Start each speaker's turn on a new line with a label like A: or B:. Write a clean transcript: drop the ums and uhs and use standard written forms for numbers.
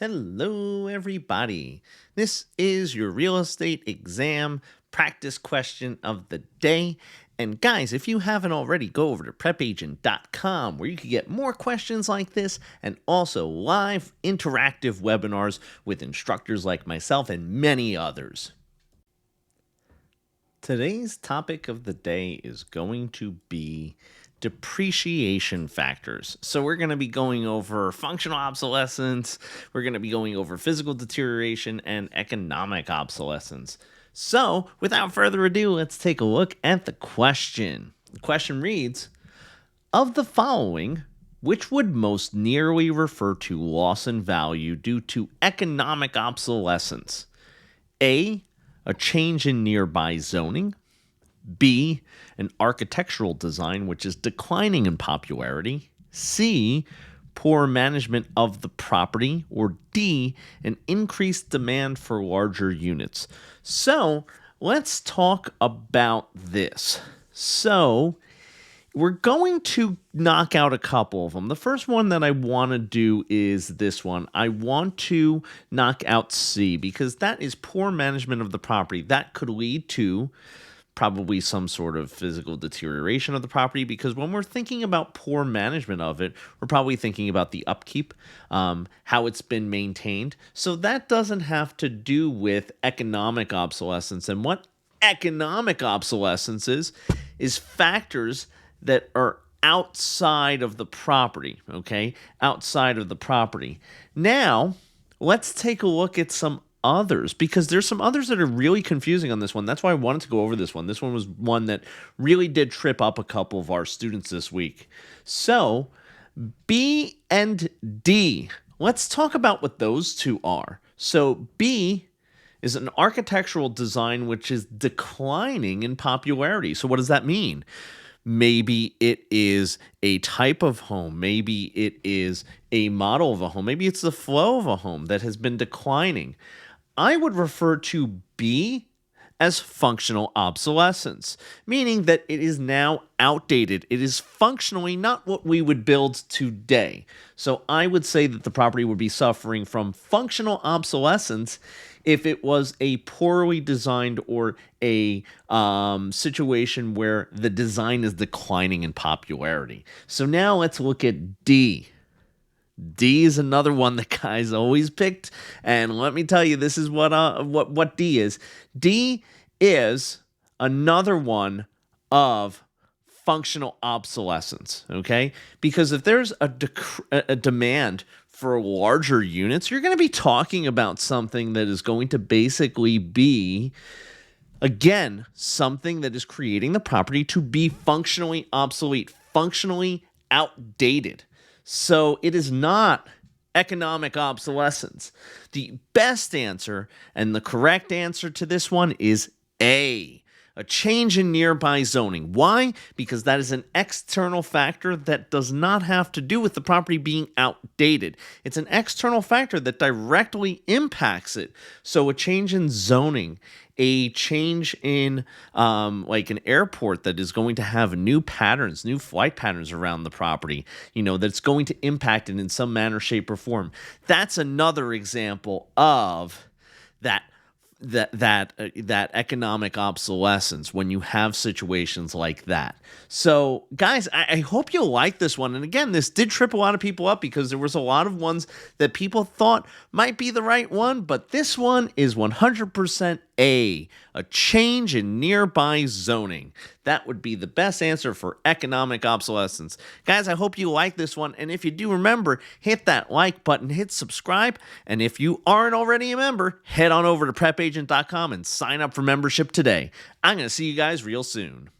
A: Hello, everybody. This is your real estate exam practice question of the day. And guys, if you haven't already, go over to PrepAgent.com where you can get more questions like this and also live interactive webinars with instructors like myself and many others. Today's topic of the day is going to be depreciation factors. So we're going to be going over functional obsolescence, we're going to be going over physical deterioration, and economic obsolescence. So without further ado, let's take a look at the question. The question reads, of the following, which would most nearly refer to loss in value due to economic obsolescence? A change in nearby zoning. B, an architectural design which is declining in popularity. C, poor management of the property. Or D, an increased demand for larger units. So let's talk about this. So we're going to knock out a couple of them. The first one that I want to do is this one. I want to knock out C because that is poor management of the property. That could lead to probably some sort of physical deterioration of the property, because when we're thinking about poor management of it, we're probably thinking about the upkeep, how it's been maintained. So that doesn't have to do with economic obsolescence. And what economic obsolescence is factors that are outside of the property, okay? Outside of the property. Now, let's take a look at some others, because there's some others that are really confusing on this one. That's why I wanted to go over this one. This one was one that really did trip up a couple of our students this week. So, B and D. Let's talk about what those two are. So, B is an architectural design which is declining in popularity. So what does that mean? Maybe it is a type of home. Maybe it is a model of a home. Maybe it's the flow of a home that has been declining. I would refer to B as functional obsolescence, meaning that it is now outdated. It is functionally not what we would build today. So I would say that the property would be suffering from functional obsolescence if it was a poorly designed or a situation where the design is declining in popularity. So now let's look at D. D is another one that guys always picked, and let me tell you, this is what D is. D is another one of functional obsolescence, okay? Because if there's a demand for larger units, you're going to be talking about something that is going to basically be, again, something that is creating the property to be functionally obsolete, functionally outdated. So it is not economic obsolescence. The best answer and the correct answer to this one is A, a change in nearby zoning. Why? Because that is an external factor that does not have to do with the property being outdated. It's an external factor that directly impacts it. So a change in zoning, a change in like an airport that is going to have new patterns, new flight patterns around the property, that's going to impact it in some manner, shape, or form. That's another example of that economic obsolescence when you have situations like that. So guys, I hope you like this one. And again, this did trip a lot of people up because there was a lot of ones that people thought might be the right one, but this one is 100% A, a change in nearby zoning. That would be the best answer for economic obsolescence. Guys, I hope you like this one. And if you do, remember, hit that like button, hit subscribe. And if you aren't already a member, head on over to PrepAgent.com and sign up for membership today. I'm going to see you guys real soon.